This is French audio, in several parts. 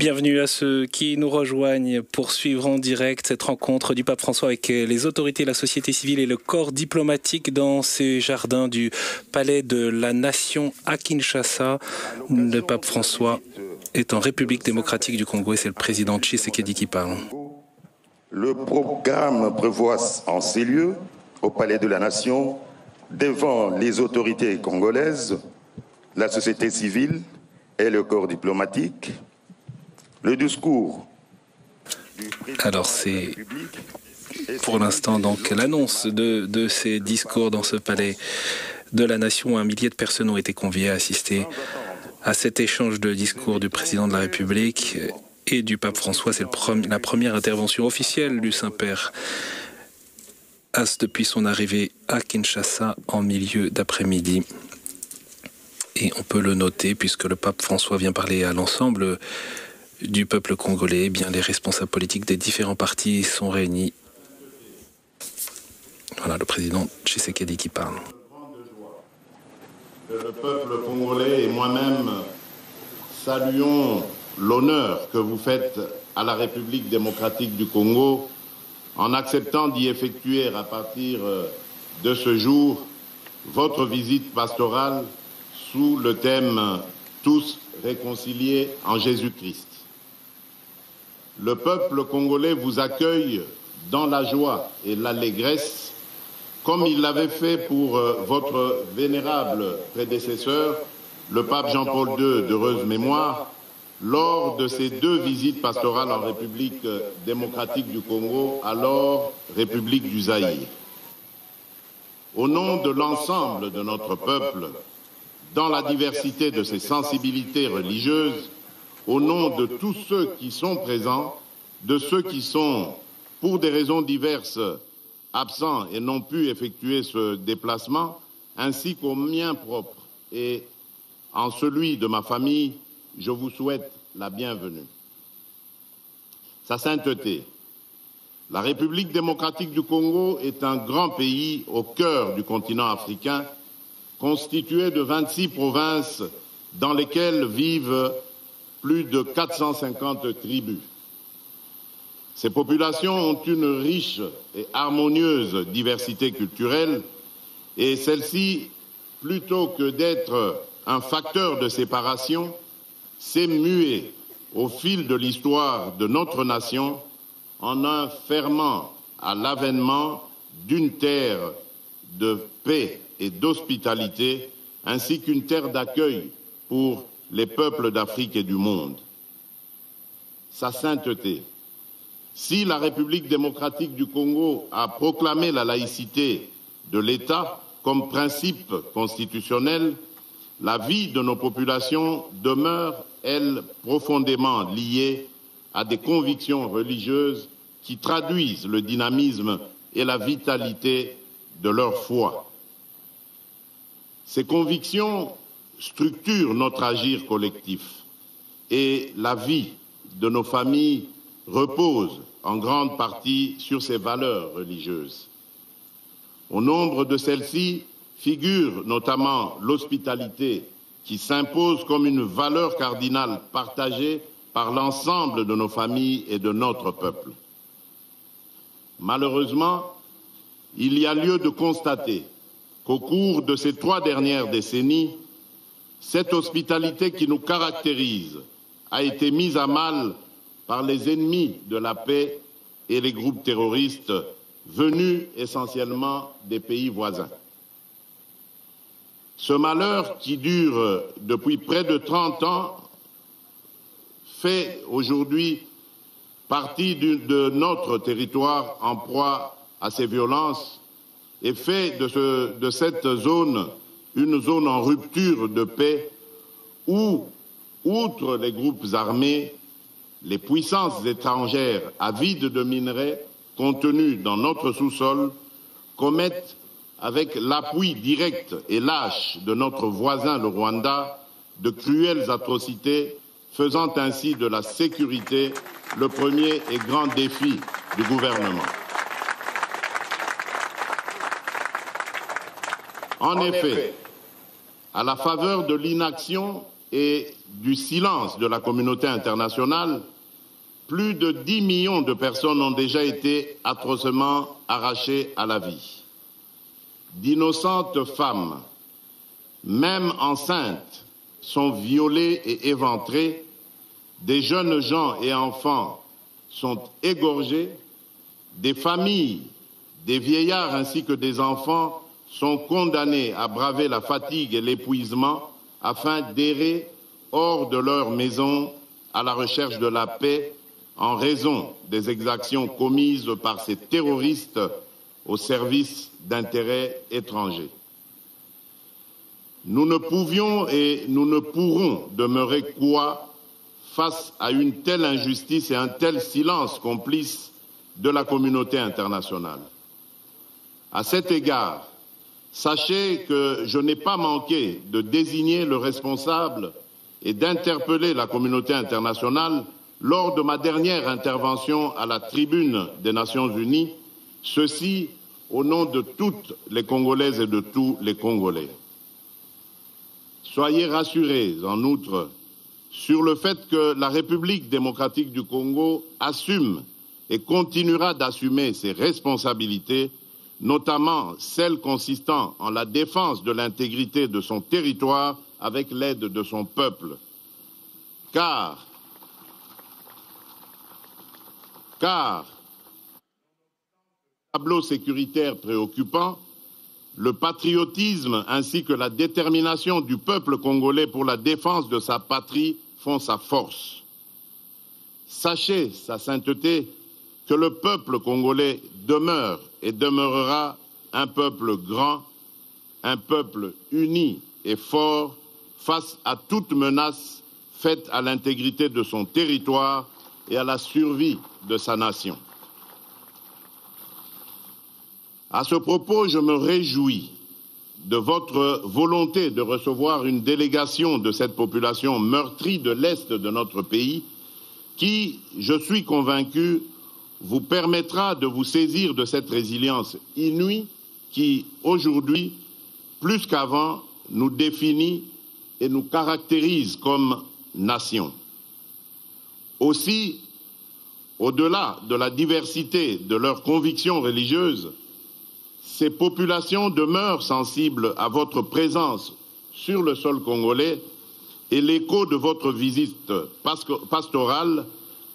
Bienvenue à ceux qui nous rejoignent pour suivre en direct cette rencontre du pape François avec les autorités, la société civile et le corps diplomatique dans ces jardins du Palais de la Nation à Kinshasa. Le pape François est en République démocratique du Congo et c'est le président Tshisekedi qui parle. Le programme prévoit en ces lieux, au Palais de la Nation, devant les autorités congolaises, la société civile et le corps diplomatique, le discours. Alors c'est pour l'instant donc l'annonce de ces discours dans ce palais de la Nation. Un millier de personnes ont été conviées à assister à cet échange de discours du président de la République et du pape François. C'est la première intervention officielle du Saint-Père depuis son arrivée à Kinshasa en milieu d'après-midi. Et on peut le noter puisque le pape François vient parler à l'ensemble du peuple congolais. Eh bien, les responsables politiques des différents partis sont réunis. Voilà le président Tshisekedi qui parle. Que le peuple congolais et moi-même saluons l'honneur que vous faites à la République démocratique du Congo en acceptant d'y effectuer à partir de ce jour votre visite pastorale sous le thème « Tous réconciliés en Jésus-Christ ». Le peuple congolais vous accueille dans la joie et l'allégresse, comme il l'avait fait pour votre vénérable prédécesseur, le pape Jean-Paul II d'heureuse mémoire, lors de ses 2 visites pastorales en République démocratique du Congo, alors République du Zaïre. Au nom de l'ensemble de notre peuple, dans la diversité de ses sensibilités religieuses, au nom de tous ceux qui sont présents, de ceux qui sont, pour des raisons diverses, absents et n'ont pu effectuer ce déplacement, ainsi qu'au mien propre et en celui de ma famille, je vous souhaite la bienvenue. Sa sainteté, la République démocratique du Congo est un grand pays au cœur du continent africain, constitué de 26 provinces dans lesquelles vivent plus de 450 tribus. Ces populations ont une riche et harmonieuse diversité culturelle et celle-ci, plutôt que d'être un facteur de séparation, s'est muée au fil de l'histoire de notre nation en un ferment à l'avènement d'une terre de paix et d'hospitalité, ainsi qu'une terre d'accueil pour les peuples d'Afrique et du monde. Sa sainteté. Si la République démocratique du Congo a proclamé la laïcité de l'État comme principe constitutionnel, la vie de nos populations demeure, elle, profondément liée à des convictions religieuses qui traduisent le dynamisme et la vitalité de leur foi. Ces convictions structurent notre agir collectif et la vie de nos familles repose en grande partie sur ces valeurs religieuses. Au nombre de celles-ci figure notamment l'hospitalité qui s'impose comme une valeur cardinale partagée par l'ensemble de nos familles et de notre peuple. Malheureusement, il y a lieu de constater qu'au cours de ces 3 dernières décennies, cette hospitalité qui nous caractérise a été mise à mal par les ennemis de la paix et les groupes terroristes venus essentiellement des pays voisins. Ce malheur qui dure depuis près de 30 ans fait aujourd'hui partie de notre territoire en proie à ces violences et fait de cette zone une zone en rupture de paix où, outre les groupes armés, les puissances étrangères avides de minerais contenus dans notre sous-sol commettent, avec l'appui direct et lâche de notre voisin le Rwanda, de cruelles atrocités, faisant ainsi de la sécurité le premier et grand défi du gouvernement. En effet, à la faveur de l'inaction et du silence de la communauté internationale, plus de 10 millions de personnes ont déjà été atrocement arrachées à la vie. D'innocentes femmes, même enceintes, sont violées et éventrées. Des jeunes gens et enfants sont égorgés. Des familles, des vieillards ainsi que des enfants sont condamnés à braver la fatigue et l'épuisement afin d'errer hors de leur maison à la recherche de la paix en raison des exactions commises par ces terroristes au service d'intérêts étrangers. Nous ne pouvions et nous ne pourrons demeurer cois face à une telle injustice et un tel silence complice de la communauté internationale. À cet égard, sachez que je n'ai pas manqué de désigner le responsable et d'interpeller la communauté internationale lors de ma dernière intervention à la tribune des Nations Unies, ceci au nom de toutes les Congolaises et de tous les Congolais. Soyez rassurés, en outre, sur le fait que la République démocratique du Congo assume et continuera d'assumer ses responsabilités, notamment celles consistant en la défense de l'intégrité de son territoire avec l'aide de son peuple. Car tableau sécuritaire préoccupant, le patriotisme ainsi que la détermination du peuple congolais pour la défense de sa patrie font sa force. Sachez, sa sainteté, que le peuple congolais demeure et demeurera un peuple grand, un peuple uni et fort face à toute menace faite à l'intégrité de son territoire et à la survie de sa nation. À ce propos, je me réjouis de votre volonté de recevoir une délégation de cette population meurtrie de l'Est de notre pays qui, je suis convaincu, vous permettra de vous saisir de cette résilience inouïe qui, aujourd'hui, plus qu'avant, nous définit et nous caractérise comme nation. Aussi, au-delà de la diversité de leurs convictions religieuses, ces populations demeurent sensibles à votre présence sur le sol congolais et l'écho de votre visite pastorale,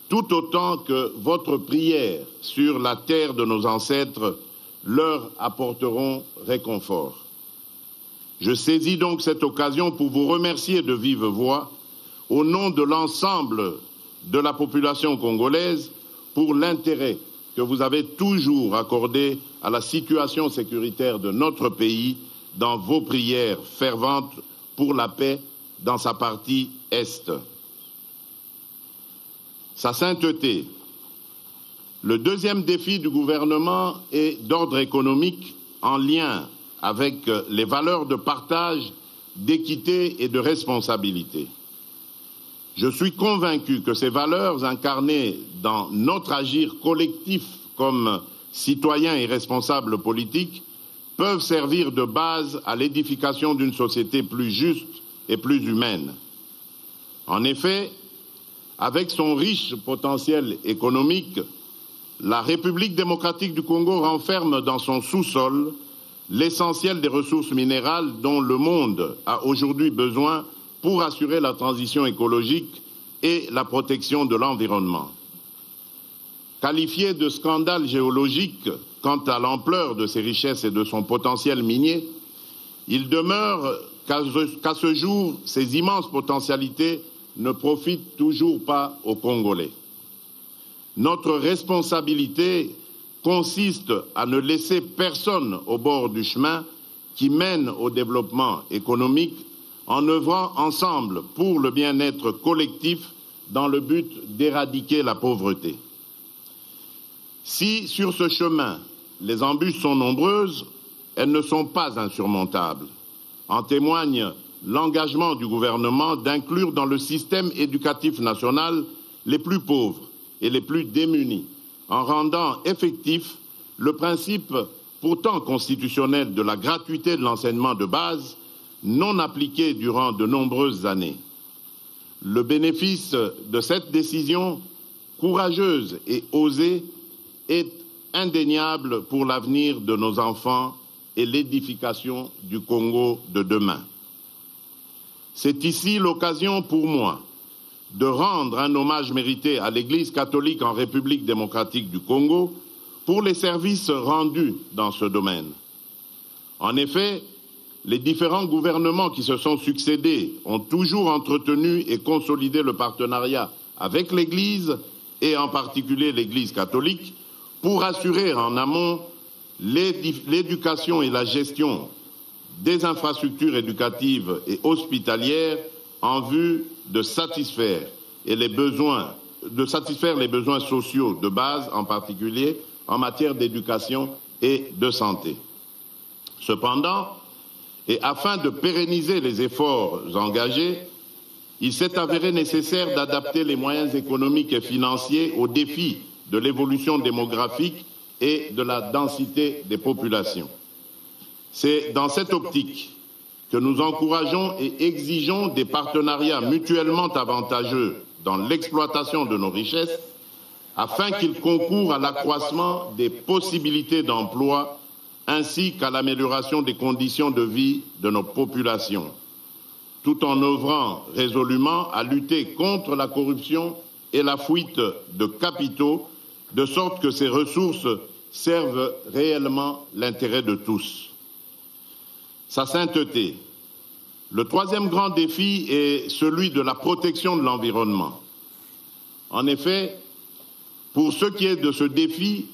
tout autant que votre prière sur la terre de nos ancêtres leur apporteront réconfort. Je saisis donc cette occasion pour vous remercier de vive voix, au nom de l'ensemble de la population congolaise, pour l'intérêt que vous avez toujours accordé à la situation sécuritaire de notre pays dans vos prières ferventes pour la paix dans sa partie Est. Sa sainteté. Le deuxième défi du gouvernement est d'ordre économique en lien avec les valeurs de partage, d'équité et de responsabilité. Je suis convaincu que ces valeurs incarnées dans notre agir collectif comme citoyens et responsables politiques peuvent servir de base à l'édification d'une société plus juste et plus humaine. En effet, avec son riche potentiel économique, la République démocratique du Congo renferme dans son sous-sol l'essentiel des ressources minérales dont le monde a aujourd'hui besoin pour assurer la transition écologique et la protection de l'environnement. Qualifié de scandale géologique quant à l'ampleur de ses richesses et de son potentiel minier, il demeure qu'à ce jour, ces immenses potentialités ne profitent toujours pas aux Congolais. Notre responsabilité consiste à ne laisser personne au bord du chemin qui mène au développement économique en œuvrant ensemble pour le bien-être collectif dans le but d'éradiquer la pauvreté. Si sur ce chemin, les embûches sont nombreuses, elles ne sont pas insurmontables. En témoigne l'engagement du gouvernement d'inclure dans le système éducatif national les plus pauvres et les plus démunis, en rendant effectif le principe pourtant constitutionnel de la gratuité de l'enseignement de base, non appliqué durant de nombreuses années. le bénéfice de cette décision courageuse et osée est indéniable pour l'avenir de nos enfants et l'édification du Congo de demain. C'est ici l'occasion pour moi de rendre un hommage mérité à l'Église catholique en République démocratique du Congo pour les services rendus dans ce domaine. En effet, les différents gouvernements qui se sont succédés ont toujours entretenu et consolidé le partenariat avec l'Église, et en particulier l'Église catholique, pour assurer en amont l'éducation et la gestion des infrastructures éducatives et hospitalières en vue de satisfaire les besoins sociaux de base, en particulier en matière d'éducation et de santé. Cependant, et afin de pérenniser les efforts engagés, il s'est avéré nécessaire d'adapter les moyens économiques et financiers aux défis de l'évolution démographique et de la densité des populations. C'est dans cette optique que nous encourageons et exigeons des partenariats mutuellement avantageux dans l'exploitation de nos richesses afin qu'ils concourent à l'accroissement des possibilités d'emploi ainsi qu'à l'amélioration des conditions de vie de nos populations, tout en œuvrant résolument à lutter contre la corruption et la fuite de capitaux, de sorte que ces ressources servent réellement l'intérêt de tous. Sa sainteté. Le troisième grand défi est celui de la protection de l'environnement. En effet, pour ce qui est de ce défi,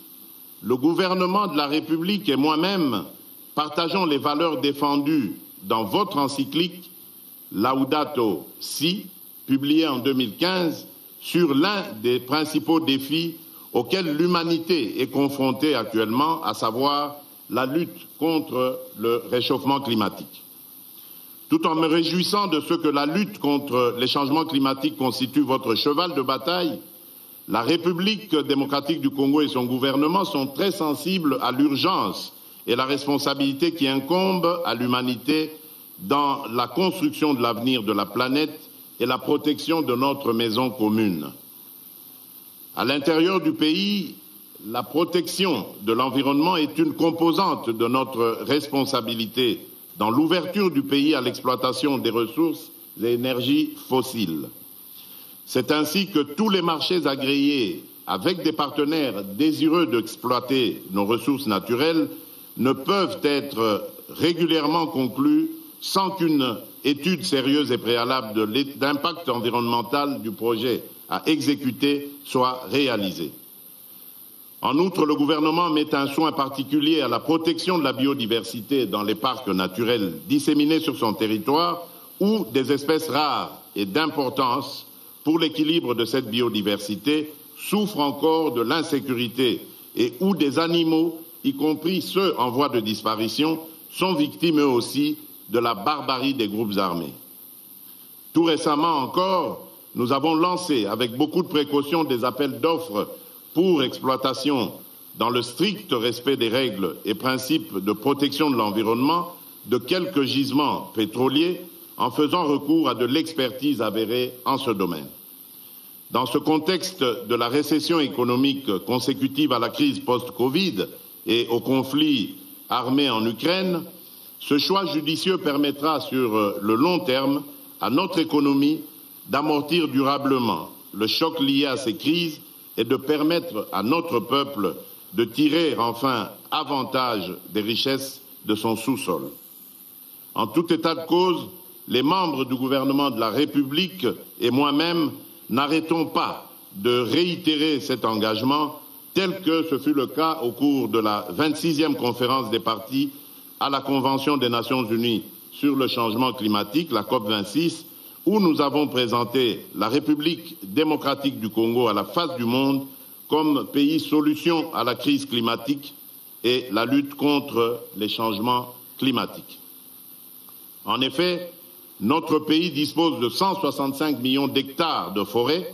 le gouvernement de la République et moi-même partageons les valeurs défendues dans votre encyclique Laudato Si, publiée en 2015, sur l'un des principaux défis auxquels l'humanité est confrontée actuellement, à savoir la lutte contre le réchauffement climatique. Tout en me réjouissant de ce que la lutte contre les changements climatiques constitue votre cheval de bataille, la République démocratique du Congo et son gouvernement sont très sensibles à l'urgence et la responsabilité qui incombe à l'humanité dans la construction de l'avenir de la planète et la protection de notre maison commune. À l'intérieur du pays, la protection de l'environnement est une composante de notre responsabilité dans l'ouverture du pays à l'exploitation des ressources et énergies fossiles. C'est ainsi que tous les marchés agréés avec des partenaires désireux d'exploiter nos ressources naturelles ne peuvent être régulièrement conclus sans qu'une étude sérieuse et préalable d'impact environnemental du projet à exécuter soit réalisée. En outre, le gouvernement met un soin particulier à la protection de la biodiversité dans les parcs naturels disséminés sur son territoire où des espèces rares et d'importance pour l'équilibre de cette biodiversité souffrent encore de l'insécurité et où des animaux, y compris ceux en voie de disparition, sont victimes eux aussi de la barbarie des groupes armés. Tout récemment encore, nous avons lancé avec beaucoup de précautions des appels d'offres pour exploitation dans le strict respect des règles et principes de protection de l'environnement de quelques gisements pétroliers en faisant recours à de l'expertise avérée en ce domaine. Dans ce contexte de la récession économique consécutive à la crise post-Covid et au conflit armé en Ukraine, ce choix judicieux permettra sur le long terme à notre économie d'amortir durablement le choc lié à ces crises et de permettre à notre peuple de tirer enfin avantage des richesses de son sous-sol. En tout état de cause, les membres du gouvernement de la République et moi-même n'arrêtons pas de réitérer cet engagement tel que ce fut le cas au cours de la 26e conférence des parties à la Convention des Nations Unies sur le changement climatique, la COP26, où nous avons présenté la République démocratique du Congo à la face du monde comme pays solution à la crise climatique et la lutte contre les changements climatiques. En effet, notre pays dispose de 165 millions d'hectares de forêt,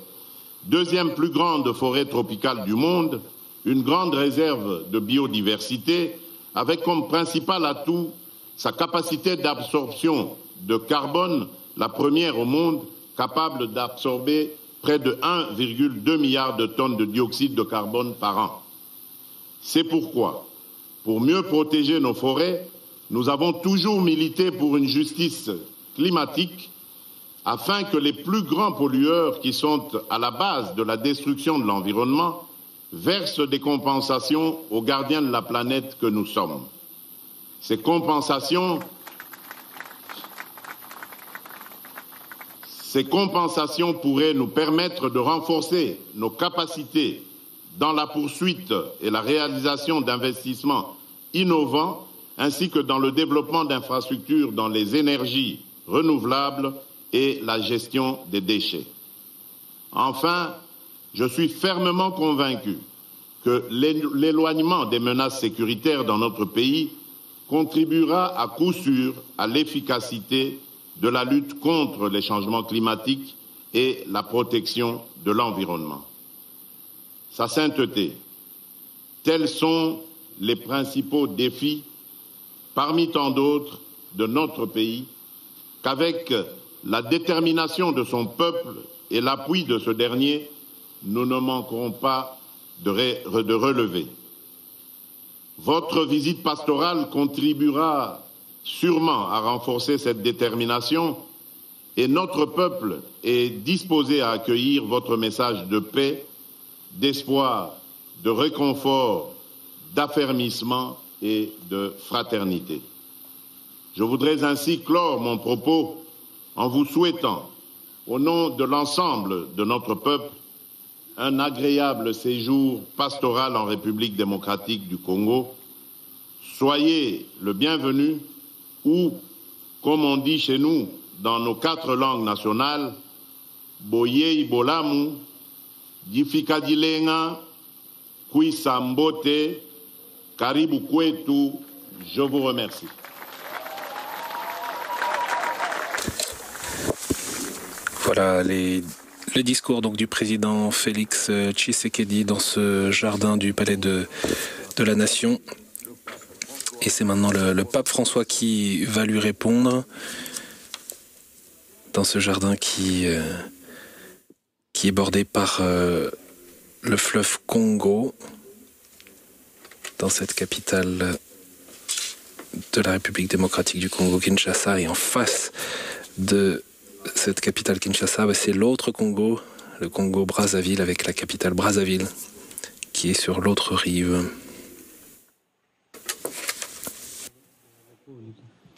deuxième plus grande forêt tropicale du monde, une grande réserve de biodiversité, avec comme principal atout sa capacité d'absorption de carbone, la première au monde, capable d'absorber près de 1,2 milliard de tonnes de dioxyde de carbone par an. C'est pourquoi, pour mieux protéger nos forêts, nous avons toujours milité pour une justice climatique afin que les plus grands pollueurs qui sont à la base de la destruction de l'environnement versent des compensations aux gardiens de la planète que nous sommes. Ces compensations pourraient nous permettre de renforcer nos capacités dans la poursuite et la réalisation d'investissements innovants, ainsi que dans le développement d'infrastructures dans les énergies renouvelables et la gestion des déchets. Enfin, je suis fermement convaincu que l'éloignement des menaces sécuritaires dans notre pays contribuera à coup sûr à l'efficacité de la lutte contre les changements climatiques et la protection de l'environnement. Sa sainteté, tels sont les principaux défis, parmi tant d'autres, de notre pays, qu'avec la détermination de son peuple et l'appui de ce dernier, nous ne manquerons pas de relever. Votre visite pastorale contribuera sûrement à renforcer cette détermination et notre peuple est disposé à accueillir votre message de paix, d'espoir, de réconfort, d'affermissement et de fraternité. Je voudrais ainsi clore mon propos en vous souhaitant, au nom de l'ensemble de notre peuple, un agréable séjour pastoral en République démocratique du Congo. Soyez le bienvenu ou, comme on dit chez nous dans nos 4 langues nationales, Boye Bolamu, Difikadilenga, Kwisambote, Karibu Kwetu. Je vous remercie. Voilà le discours donc du président Félix Tshisekedi dans ce jardin du Palais de la Nation. Et c'est maintenant le pape François qui va lui répondre dans ce jardin qui est bordé par le fleuve Congo, dans cette capitale de la République démocratique du Congo, Kinshasa, et en face de cette capitale Kinshasa, c'est l'autre Congo, le Congo Brazzaville, avec la capitale Brazzaville qui est sur l'autre rive.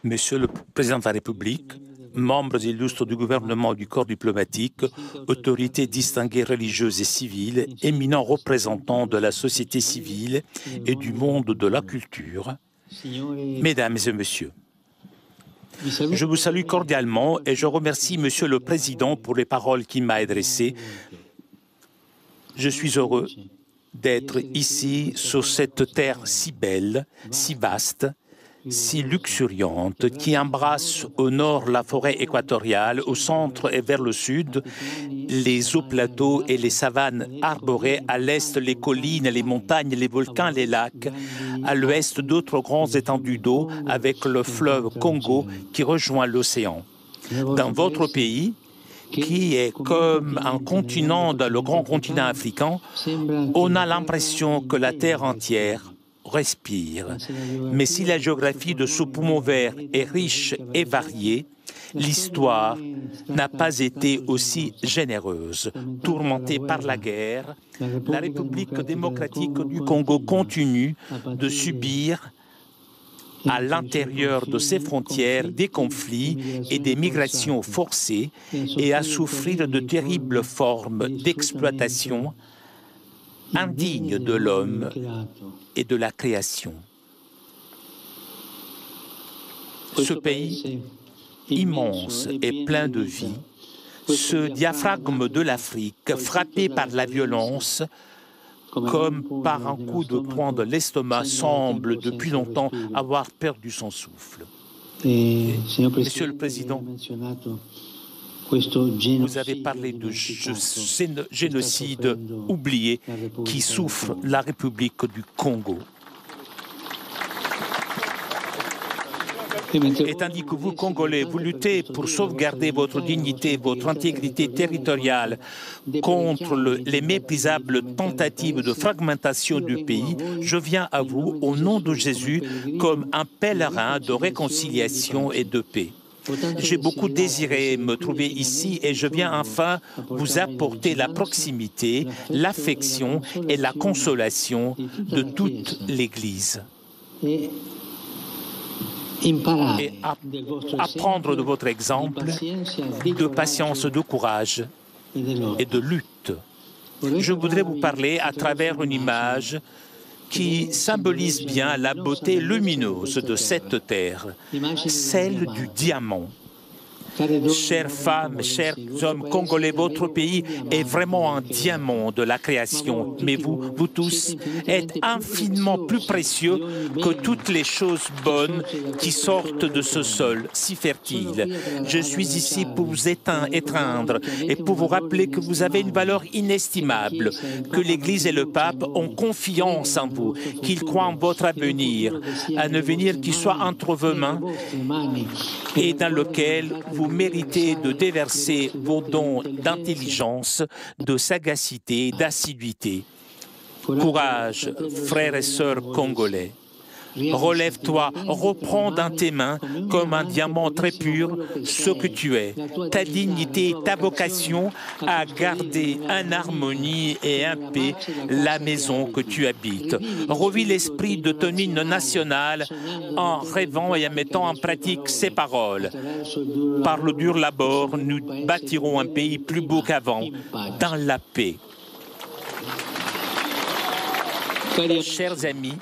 Monsieur le Président de la République, membres illustres du gouvernement et du corps diplomatique, autorités distinguées religieuses et civiles, éminents représentants de la société civile et du monde de la culture, Mesdames et Messieurs, je vous salue cordialement et je remercie Monsieur le Président pour les paroles qu'il m'a adressées. Je suis heureux d'être ici sur cette terre si belle, si vaste, si luxuriante, qui embrasse au nord la forêt équatoriale, au centre et vers le sud les hauts plateaux et les savanes arborées, à l'est les collines, les montagnes, les volcans, les lacs, à l'ouest d'autres grands étendues d'eau avec le fleuve Congo qui rejoint l'océan. Dans votre pays, qui est comme un continent, dans le grand continent africain, on a l'impression que la terre entière respire. Mais si la géographie de ce poumon vert est riche et variée, l'histoire n'a pas été aussi généreuse. Tourmentée par la guerre, la République démocratique du Congo continue de subir à l'intérieur de ses frontières des conflits et des migrations forcées et à souffrir de terribles formes d'exploitation indignes de l'homme et de la création. Ce pays immense et plein de vie, ce diaphragme de l'Afrique frappé par la violence, comme par un coup de poing de l'estomac, semble depuis longtemps avoir perdu son souffle. Monsieur le Président, vous avez parlé de génocide oublié qui souffre la République du Congo. Et tandis que vous, Congolais, vous luttez pour sauvegarder votre dignité, votre intégrité territoriale contre les méprisables tentatives de fragmentation du pays, je viens à vous, au nom de Jésus, comme un pèlerin de réconciliation et de paix. J'ai beaucoup désiré me trouver ici et je viens enfin vous apporter la proximité, l'affection et la consolation de toute l'Église. Et apprendre de votre exemple de patience, de courage et de lutte. Je voudrais vous parler à travers une image qui symbolise bien la beauté lumineuse de cette terre, celle du diamant. Chères femmes, chers hommes congolais, votre pays est vraiment un diamant de la création. Mais vous tous, êtes infiniment plus précieux que toutes les choses bonnes qui sortent de ce sol si fertile. Je suis ici pour vous étreindre et pour vous rappeler que vous avez une valeur inestimable, que l'Église et le pape ont confiance en vous, qu'ils croient en votre avenir, un avenir qui soit entre vos mains et dans lequel vous méritez de déverser vos dons d'intelligence, de sagacité, d'assiduité. Courage, frères et sœurs congolais. Relève-toi, reprends dans tes mains, comme un diamant très pur, ce que tu es, ta dignité, ta vocation à garder en harmonie et en paix la maison que tu habites. Revis l'esprit de ton hymne national en rêvant et en mettant en pratique ces paroles. Par le dur labeur, nous bâtirons un pays plus beau qu'avant, dans la paix. Chers amis,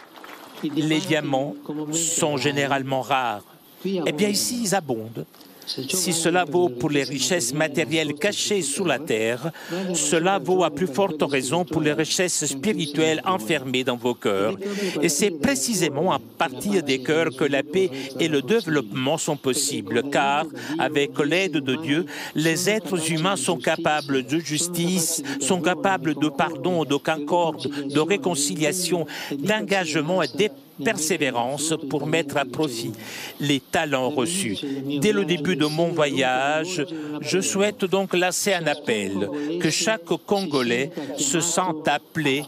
les diamants sont généralement rares. Eh bien, ici, ils abondent. Si cela vaut pour les richesses matérielles cachées sous la terre, cela vaut à plus forte raison pour les richesses spirituelles enfermées dans vos cœurs. Et c'est précisément à partir des cœurs que la paix et le développement sont possibles, car, avec l'aide de Dieu, les êtres humains sont capables de justice, sont capables de pardon, de concorde, de réconciliation, d'engagement et de persévérance pour mettre à profit les talents reçus. Dès le début de mon voyage, je souhaite donc lancer un appel, que chaque Congolais se sente appelé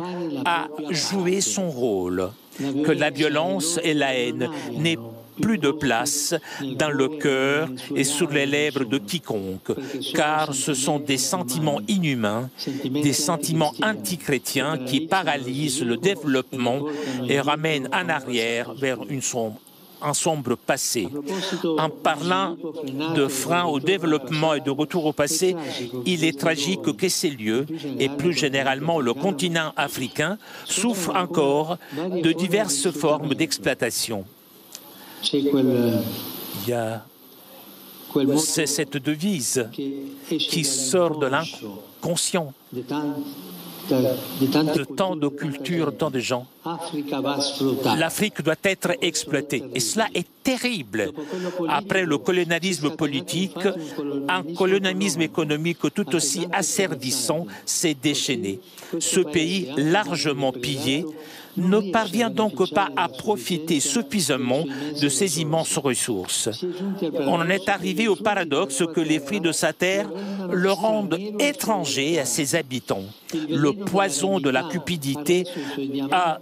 à jouer son rôle, que la violence et la haine n'aient plus de place dans le cœur et sur les lèvres de quiconque, car ce sont des sentiments inhumains, des sentiments antichrétiens qui paralysent le développement et ramènent en arrière vers un sombre passé. En parlant de frein au développement et de retour au passé, il est tragique que ces lieux, et plus généralement le continent africain, souffrent encore de diverses formes d'exploitation. C'est cette devise qui sort de l'inconscient de tant de cultures, tant de gens. L'Afrique doit être exploitée. Et cela est terrible. Après le colonialisme politique, un colonialisme économique tout aussi asservissant s'est déchaîné. Ce pays, largement pillé, ne parvient donc pas à profiter suffisamment de ces immenses ressources. On en est arrivé au paradoxe que les fruits de sa terre le rendent étranger à ses habitants. Le poison de la cupidité a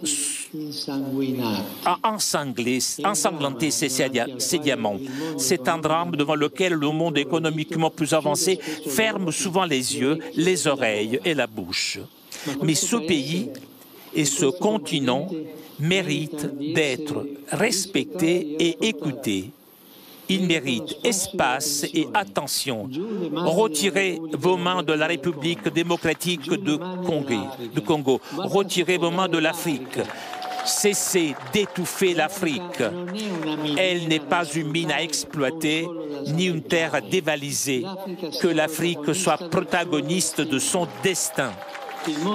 ensanglanté ces diamants. C'est un drame devant lequel le monde économiquement plus avancé ferme souvent les yeux, les oreilles et la bouche. Mais ce pays et ce continent méritent d'être respectés et écoutés. Ils méritent espace et attention. Retirez vos mains de la République démocratique de Congo. Retirez vos mains de l'Afrique. Cessez d'étouffer l'Afrique. Elle n'est pas une mine à exploiter, ni une terre à dévaliser. Que l'Afrique soit protagoniste de son destin.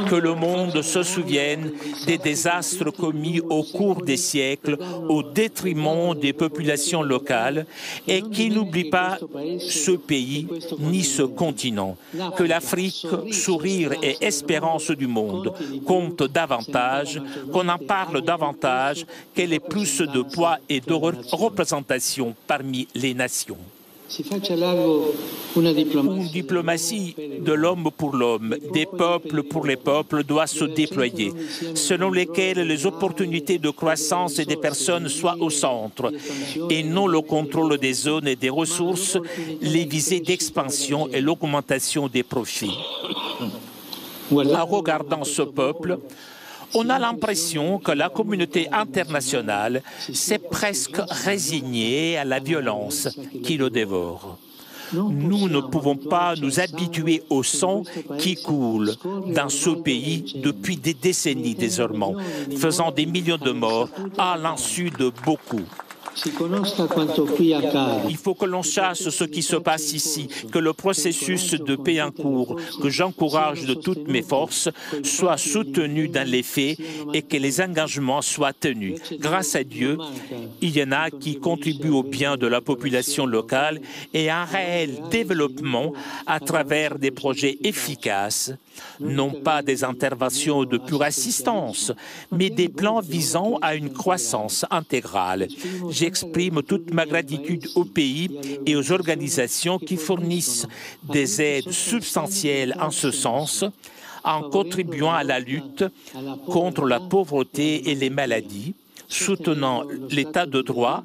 que le monde se souvienne des désastres commis au cours des siècles au détriment des populations locales et qu'il n'oublie pas ce pays ni ce continent. Que l'Afrique, sourire et espérance du monde, compte davantage, qu'on en parle davantage, qu'elle ait plus de poids et de représentation parmi les nations. Une diplomatie de l'homme pour l'homme, des peuples pour les peuples doit se déployer, selon lesquelles les opportunités de croissance et des personnes soient au centre, et non le contrôle des zones et des ressources, les visées d'expansion et l'augmentation des profits. En regardant ce peuple, on a l'impression que la communauté internationale s'est presque résignée à la violence qui le dévore. Nous ne pouvons pas nous habituer au sang qui coule dans ce pays depuis des décennies désormais, faisant des millions de morts à l'insu de beaucoup. Il faut que l'on sache ce qui se passe ici, que le processus de paix en cours, que j'encourage de toutes mes forces, soit soutenu dans les faits et que les engagements soient tenus. Grâce à Dieu, il y en a qui contribuent au bien de la population locale et à un réel développement à travers des projets efficaces, non pas des interventions de pure assistance, mais des plans visant à une croissance intégrale. J'exprime toute ma gratitude au pays et aux organisations qui fournissent des aides substantielles en ce sens, en contribuant à la lutte contre la pauvreté et les maladies, soutenant l'état de droit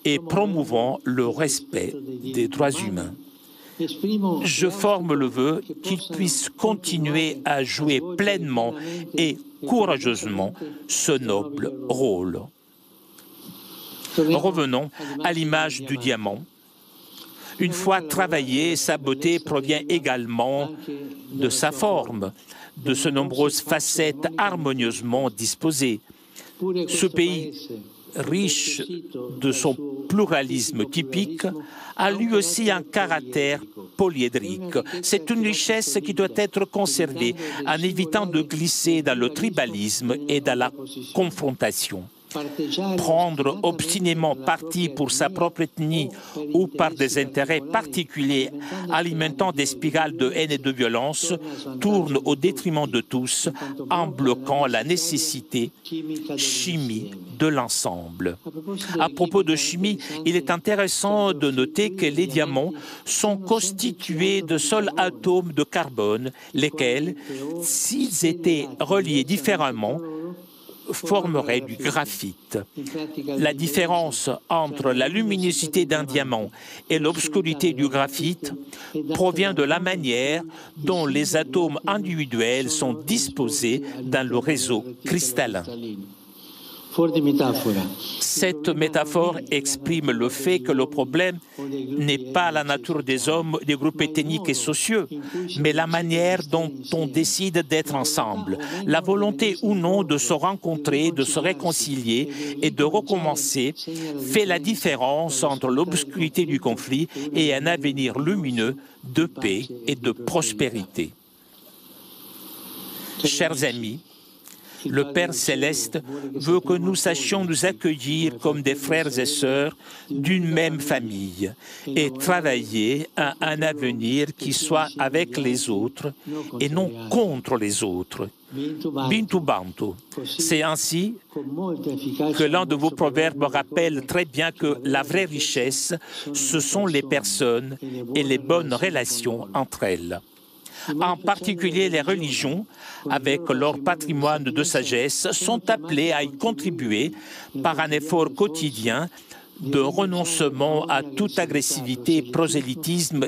et promouvant le respect des droits humains. Je forme le vœu qu'ils puissent continuer à jouer pleinement et courageusement ce noble rôle. Revenons à l'image du diamant. Une fois travaillée, sa beauté provient également de sa forme, de ses nombreuses facettes harmonieusement disposées. Ce pays, riche de son pluralisme typique, a lui aussi un caractère polyédrique. C'est une richesse qui doit être conservée en évitant de glisser dans le tribalisme et dans la confrontation. Prendre obstinément parti pour sa propre ethnie ou par des intérêts particuliers alimentant des spirales de haine et de violence tourne au détriment de tous en bloquant la nécessité chimie de l'ensemble. À propos de chimie, il est intéressant de noter que les diamants sont constitués de seuls atomes de carbone, lesquels, s'ils étaient reliés différemment, formerait du graphite. La différence entre la luminosité d'un diamant et l'obscurité du graphite provient de la manière dont les atomes individuels sont disposés dans le réseau cristallin. Cette métaphore exprime le fait que le problème n'est pas la nature des hommes, des groupes ethniques et sociaux, mais la manière dont on décide d'être ensemble, la volonté ou non de se rencontrer, de se réconcilier et de recommencer fait la différence entre l'obscurité du conflit et un avenir lumineux de paix et de prospérité. Chers amis, le Père Céleste veut que nous sachions nous accueillir comme des frères et sœurs d'une même famille et travailler à un avenir qui soit avec les autres et non contre les autres. Bintu Bantu. C'est ainsi que l'un de vos proverbes rappelle très bien que la vraie richesse, ce sont les personnes et les bonnes relations entre elles. En particulier, les religions, avec leur patrimoine de sagesse, sont appelées à y contribuer par un effort quotidien de renoncement à toute agressivité, prosélytisme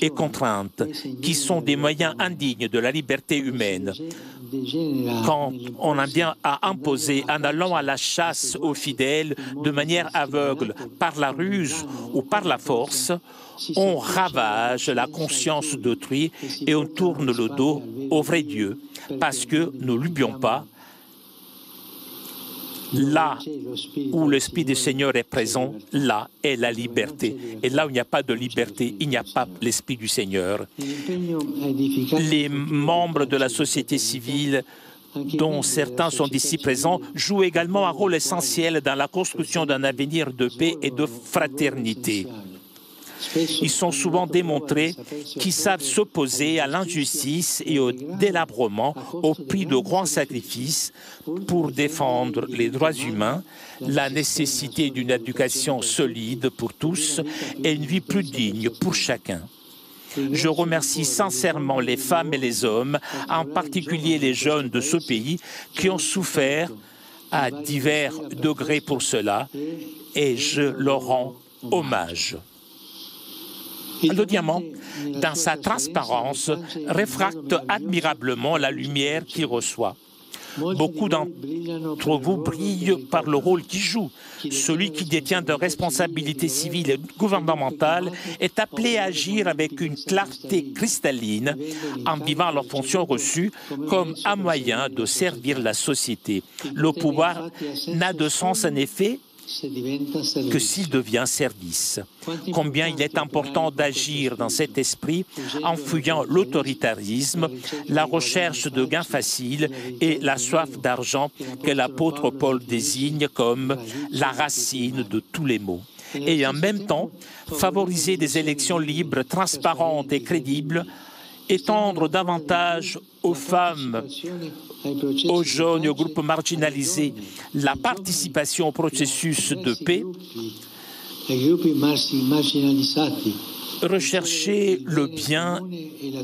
et contrainte, qui sont des moyens indignes de la liberté humaine. Quand on en vient à imposer en allant à la chasse aux fidèles de manière aveugle, par la ruse ou par la force, on ravage la conscience d'autrui et on tourne le dos au vrai Dieu, parce que, ne l'oublions pas, Là où l'Esprit du Seigneur est présent, là est la liberté. Et là où il n'y a pas de liberté, il n'y a pas l'Esprit du Seigneur. Les membres de la société civile, dont certains sont ici présents, jouent également un rôle essentiel dans la construction d'un avenir de paix et de fraternité. Ils sont souvent démontrés qu'ils savent s'opposer à l'injustice et au délabrement au prix de grands sacrifices pour défendre les droits humains, la nécessité d'une éducation solide pour tous et une vie plus digne pour chacun. Je remercie sincèrement les femmes et les hommes, en particulier les jeunes de ce pays, qui ont souffert à divers degrés pour cela, et je leur rends hommage. Le diamant, dans sa transparence, réfracte admirablement la lumière qu'il reçoit. Beaucoup d'entre vous brillent par le rôle qu'ils jouent. Celui qui détient de responsabilités civiles et gouvernementales est appelé à agir avec une clarté cristalline en vivant leurs fonctions reçues comme un moyen de servir la société. Le pouvoir n'a de sens en effet que s'il devient service. Combien il est important d'agir dans cet esprit en fuyant l'autoritarisme, la recherche de gains faciles et la soif d'argent que l'apôtre Paul désigne comme la racine de tous les maux. Et en même temps, favoriser des élections libres, transparentes et crédibles, étendre davantage aux femmes, aux jeunes et aux groupes marginalisés la participation au processus de paix, rechercher le bien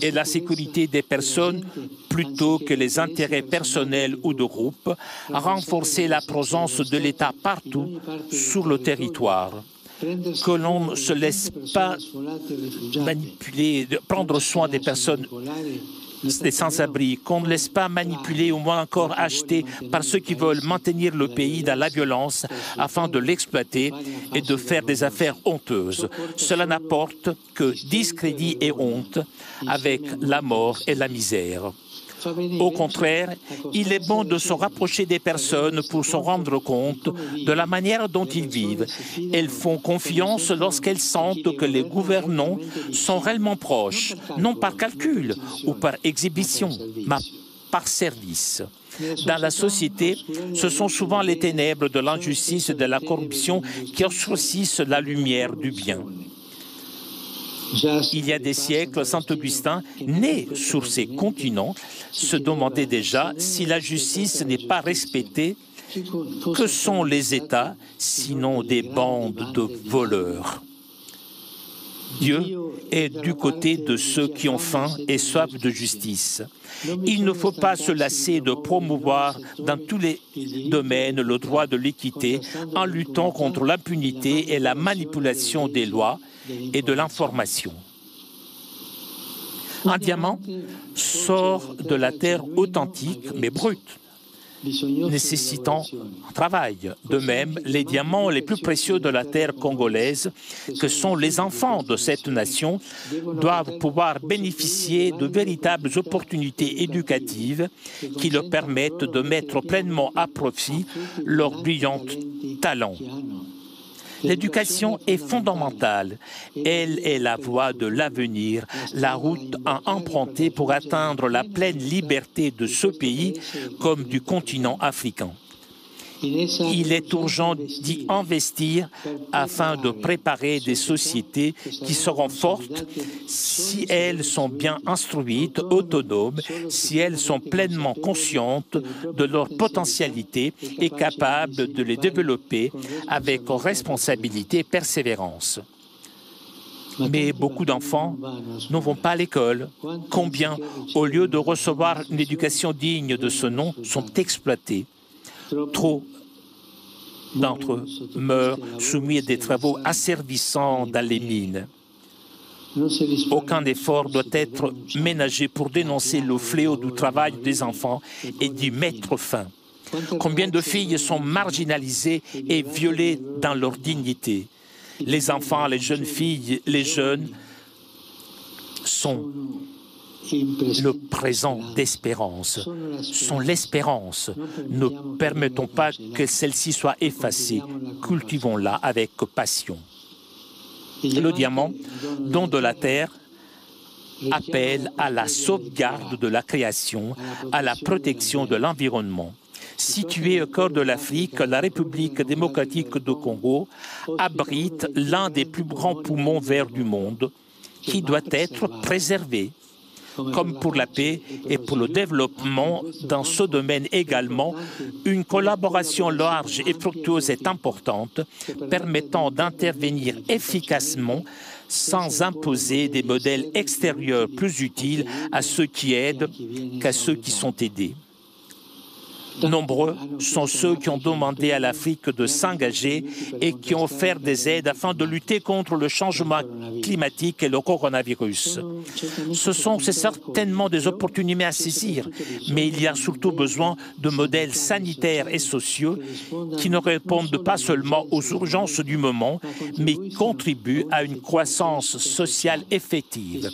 et la sécurité des personnes plutôt que les intérêts personnels ou de groupe, renforcer la présence de l'État partout sur le territoire. Que l'on ne se laisse pas manipuler, prendre soin des personnes des sans-abri, qu'on ne laisse pas manipuler ou moins encore acheter par ceux qui veulent maintenir le pays dans la violence afin de l'exploiter et de faire des affaires honteuses. Cela n'apporte que discrédit et honte avec la mort et la misère. Au contraire, il est bon de se rapprocher des personnes pour se rendre compte de la manière dont ils vivent. Elles font confiance lorsqu'elles sentent que les gouvernants sont réellement proches, non par calcul ou par exhibition, mais par service. Dans la société, ce sont souvent les ténèbres de l'injustice et de la corruption qui obscurcissent la lumière du bien. Il y a des siècles, Saint Augustin, né sur ces continents, se demandait déjà si la justice n'est pas respectée, que sont les États, sinon des bandes de voleurs? Dieu est du côté de ceux qui ont faim et soif de justice. Il ne faut pas se lasser de promouvoir dans tous les domaines le droit de l'équité en luttant contre l'impunité et la manipulation des lois et de l'information. Un diamant sort de la terre authentique mais brute, nécessitant un travail. De même, les diamants les plus précieux de la terre congolaise, que sont les enfants de cette nation, doivent pouvoir bénéficier de véritables opportunités éducatives qui leur permettent de mettre pleinement à profit leurs brillants talents. L'éducation est fondamentale. Elle est la voie de l'avenir, la route à emprunter pour atteindre la pleine liberté de ce pays comme du continent africain. Il est urgent d'y investir afin de préparer des sociétés qui seront fortes si elles sont bien instruites, autonomes, si elles sont pleinement conscientes de leur potentialité et capables de les développer avec responsabilité et persévérance. Mais beaucoup d'enfants ne vont pas à l'école. Combien, au lieu de recevoir une éducation digne de ce nom, sont exploités? Trop d'entre eux meurent soumis à des travaux asservissants dans les mines. Aucun effort doit être ménagé pour dénoncer le fléau du travail des enfants et d'y mettre fin. Combien de filles sont marginalisées et violées dans leur dignité? Les enfants, les jeunes filles, les jeunes sont le présent d'espérance, sont l'espérance. Ne permettons pas que celle-ci soit effacée. Cultivons-la avec passion. Le diamant, don de la terre, appelle à la sauvegarde de la création, à la protection de l'environnement. Située au cœur de l'Afrique, la République démocratique du Congo abrite l'un des plus grands poumons verts du monde qui doit être préservé. Comme pour la paix et pour le développement dans ce domaine également, une collaboration large et fructueuse est importante, permettant d'intervenir efficacement sans imposer des modèles extérieurs plus utiles à ceux qui aident qu'à ceux qui sont aidés. Nombreux sont ceux qui ont demandé à l'Afrique de s'engager et qui ont offert des aides afin de lutter contre le changement climatique et le coronavirus. C'est certainement des opportunités à saisir, mais il y a surtout besoin de modèles sanitaires et sociaux qui ne répondent pas seulement aux urgences du moment, mais contribuent à une croissance sociale effective,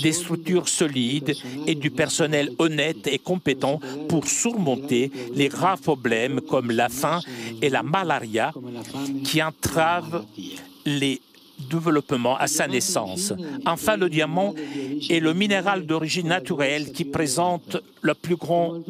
des structures solides et du personnel honnête et compétent pour surmonter les graves problèmes comme la faim et la malaria qui entravent les développements à sa naissance. Enfin, le diamant est le minéral d'origine naturelle qui présente la plus grande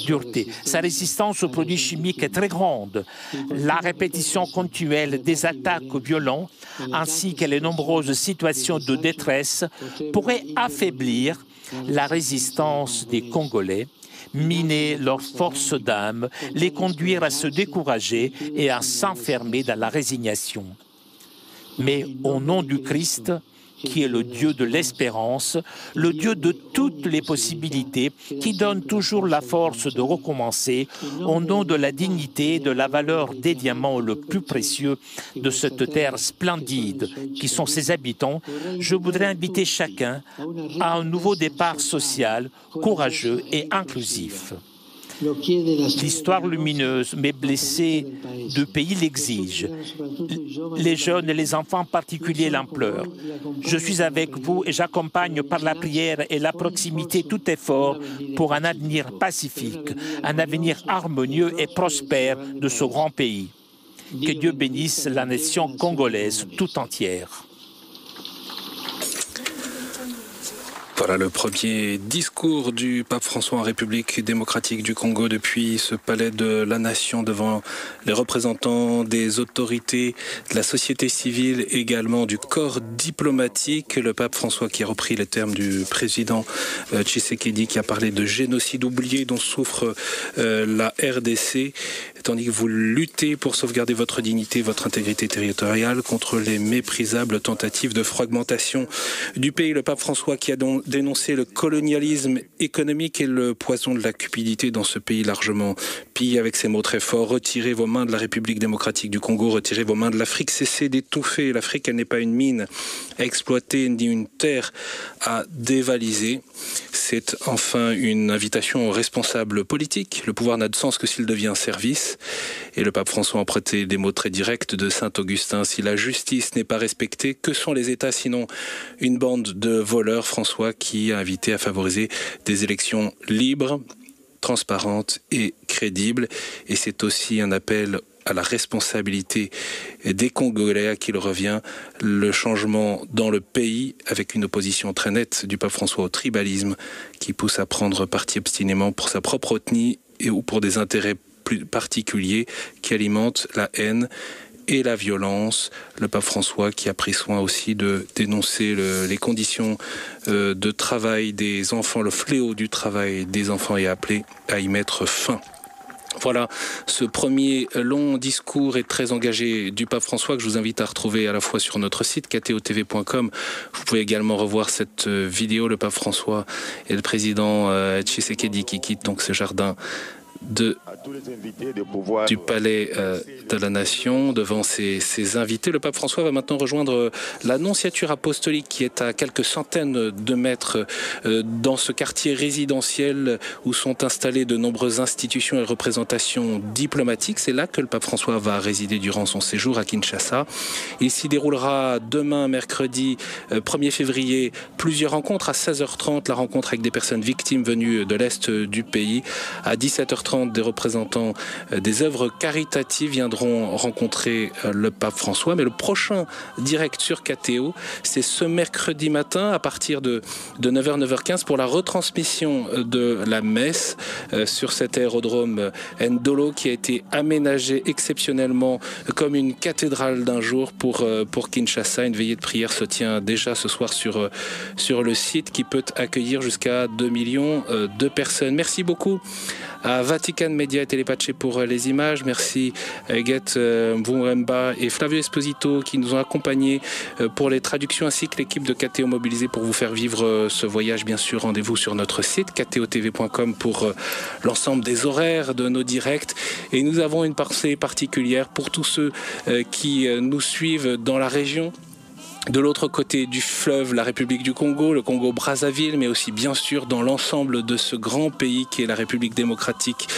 dureté. Sa résistance aux produits chimiques est très grande. La répétition continuelle des attaques violentes ainsi que les nombreuses situations de détresse pourraient affaiblir la résistance des Congolais, miner leur force d'âme, les conduire à se décourager et à s'enfermer dans la résignation. Mais au nom du Christ, qui est le Dieu de l'espérance, le Dieu de toutes les possibilités, qui donne toujours la force de recommencer, au nom de la dignité et de la valeur des diamants le plus précieux de cette terre splendide qui sont ses habitants, je voudrais inviter chacun à un nouveau départ social, courageux et inclusif. L'histoire lumineuse, mais blessée de pays l'exige. Les jeunes et les enfants en particulier l'implorent. Je suis avec vous et j'accompagne par la prière et la proximité tout effort pour un avenir pacifique, un avenir harmonieux et prospère de ce grand pays. Que Dieu bénisse la nation congolaise tout entière. Voilà le premier discours du pape François en République démocratique du Congo depuis ce palais de la Nation devant les représentants des autorités, de la société civile, également du corps diplomatique. Le pape François qui a repris les termes du président Tshisekedi qui a parlé de génocide oublié dont souffre la RDC, tandis que vous luttez pour sauvegarder votre dignité, votre intégrité territoriale contre les méprisables tentatives de fragmentation du pays. Le pape François qui a donc dénoncer le colonialisme économique et le poison de la cupidité dans ce pays largement pillé avec ces mots très forts. Retirez vos mains de la République démocratique du Congo, retirez vos mains de l'Afrique, cessez d'étouffer. L'Afrique, elle n'est pas une mine à exploiter ni une terre à dévaliser. C'est enfin une invitation aux responsables politiques. Le pouvoir n'a de sens que s'il devient service. Et le pape François a emprunté des mots très directs de saint Augustin. Si la justice n'est pas respectée, que sont les États sinon une bande de voleurs? François qui a invité à favoriser des élections libres, transparentes et crédibles. Et c'est aussi un appel à la responsabilité des Congolais à qui il revient, le changement dans le pays avec une opposition très nette du pape François au tribalisme qui pousse à prendre parti obstinément pour sa propre ethnie et ou pour des intérêts plus particuliers qui alimentent la haine et la violence. Le pape François qui a pris soin aussi de dénoncer les conditions de travail des enfants, le fléau du travail des enfants et appelé à y mettre fin. Voilà ce premier long discours et très engagé du pape François que je vous invite à retrouver à la fois sur notre site ktotv.com. Vous pouvez également revoir cette vidéo, le pape François et le président Tshisekedi qui quittent donc ce jardin de du palais de la Nation, devant ses invités. Le pape François va maintenant rejoindre l'annonciature apostolique qui est à quelques centaines de mètres dans ce quartier résidentiel où sont installées de nombreuses institutions et représentations diplomatiques. C'est là que le pape François va résider durant son séjour à Kinshasa. Il s'y déroulera demain, mercredi 1er février, plusieurs rencontres. À 16h30, la rencontre avec des personnes victimes venues de l'Est du pays. À 17h30, des représentants des œuvres caritatives viendront rencontrer le pape François. Mais le prochain direct sur KTO, c'est ce mercredi matin à partir de 9h, 9h15 pour la retransmission de la messe sur cet aérodrome Ndolo qui a été aménagé exceptionnellement comme une cathédrale d'un jour pour Kinshasa. Une veillée de prière se tient déjà ce soir sur le site qui peut accueillir jusqu'à 2 millions de personnes. Merci beaucoup à Vatican Media et Telepace pour les images. Merci Get Mvumba et Flavio Esposito qui nous ont accompagnés pour les traductions ainsi que l'équipe de KTO mobilisée pour vous faire vivre ce voyage. Bien sûr, rendez-vous sur notre site ktotv.com pour l'ensemble des horaires de nos directs. Et nous avons une pensée particulière pour tous ceux qui nous suivent dans la région. De l'autre côté du fleuve, la République du Congo, le Congo-Brazzaville, mais aussi bien sûr dans l'ensemble de ce grand pays qui est la République démocratique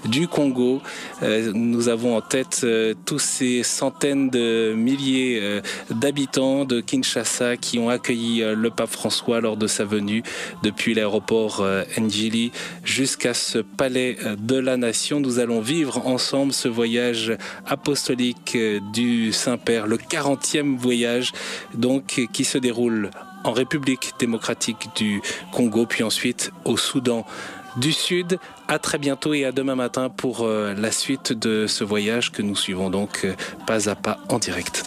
du Congo. Nous avons en tête tous ces centaines de milliers d'habitants de Kinshasa qui ont accueilli le pape François lors de sa venue depuis l'aéroport Njili jusqu'à ce palais de la Nation. Nous allons vivre ensemble ce voyage apostolique du Saint-Père, le 40e voyage donc qui se déroule en République démocratique du Congo, puis ensuite au Soudan du Sud. À très bientôt et à demain matin pour la suite de ce voyage que nous suivons donc pas à pas en direct.